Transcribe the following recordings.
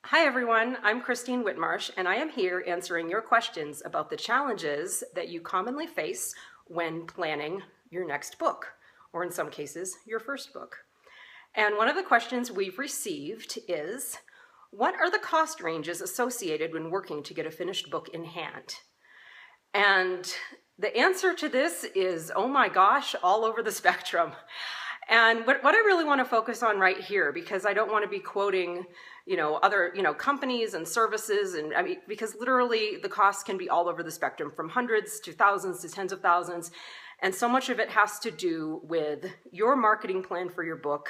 Hi everyone, I'm Christine Whitmarsh and I am here answering your questions about the challenges that you commonly face when planning your next book, or in some cases, your first book. And one of the questions we've received is, what are the cost ranges associated when working to get a finished book in hand? And the answer to this is, oh my gosh, all over the spectrum. And what I really want to focus on right here, because I don't want to be quoting, other, companies and services, and I mean, because literally the costs can be all over the spectrum, from hundreds to thousands to tens of thousands. And so much of it has to do with your marketing plan for your book,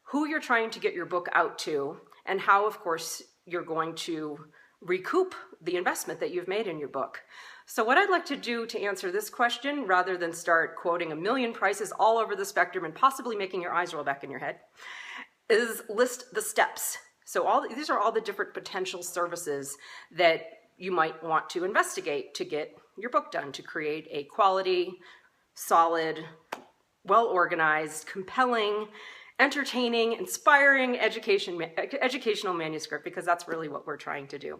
who you're trying to get your book out to, and how, of course, you're going to recoup the investment that you've made in your book. So what I'd like to do to answer this question, rather than start quoting a million prices all over the spectrum and possibly making your eyes roll back in your head, is list the steps. So these are all the different potential services that you might want to investigate to get your book done, to create a quality, solid, well-organized, compelling, entertaining, inspiring educational manuscript, because that's really what we're trying to do.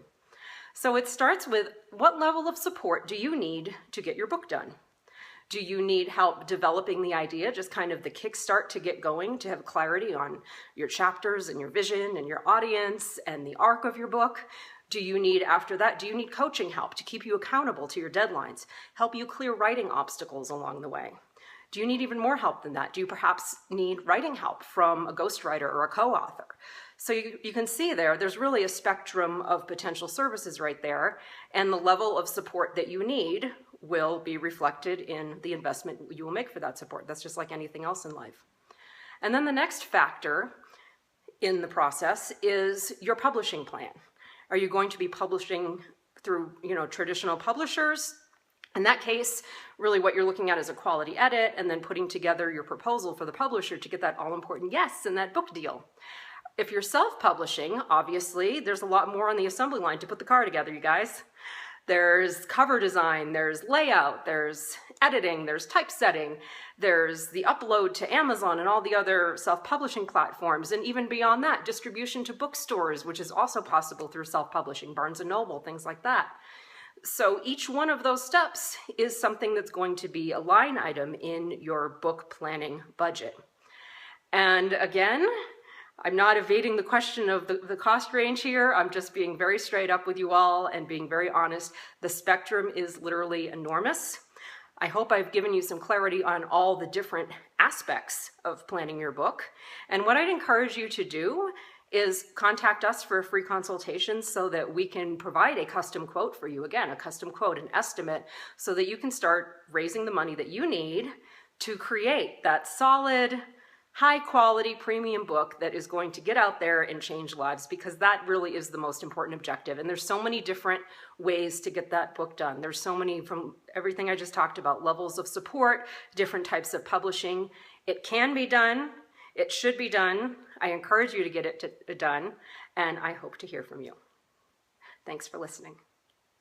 So it starts with, what level of support do you need to get your book done? Do you need help developing the idea, just kind of the kickstart to get going, to have clarity on your chapters and your vision and your audience and the arc of your book? Do you need, after that, do you need coaching help to keep you accountable to your deadlines, help you clear writing obstacles along the way? Do you need even more help than that? Do you perhaps need writing help from a ghostwriter or a co-author? So you can see there's really a spectrum of potential services right there, and the level of support that you need will be reflected in the investment you will make for that support. That's just like anything else in life. And then the next factor in the process is your publishing plan. Are you going to be publishing through, traditional publishers? In that case, really what you're looking at is a quality edit and then putting together your proposal for the publisher to get that all-important yes in that book deal. If you're self-publishing, obviously, there's a lot more on the assembly line to put the car together, you guys. There's cover design, there's layout, there's editing, there's typesetting, there's the upload to Amazon and all the other self-publishing platforms, and even beyond that, distribution to bookstores, which is also possible through self-publishing, Barnes & Noble, things like that. So each one of those steps is something that's going to be a line item in your book planning budget. And again, I'm not evading the question of the cost range here. I'm just being very straight up with you all and being very honest. The spectrum is literally enormous. I hope I've given you some clarity on all the different aspects of planning your book. And what I'd encourage you to do is contact us for a free consultation so that we can provide a custom quote for you. Again, a custom quote, an estimate, so that you can start raising the money that you need to create that solid, high-quality premium book that is going to get out there and change lives, because that really is the most important objective. And there's so many different ways to get that book done. There's so many, from everything I just talked about, levels of support, different types of publishing. It can be done. It should be done. I encourage you to get it done, and I hope to hear from you. Thanks for listening.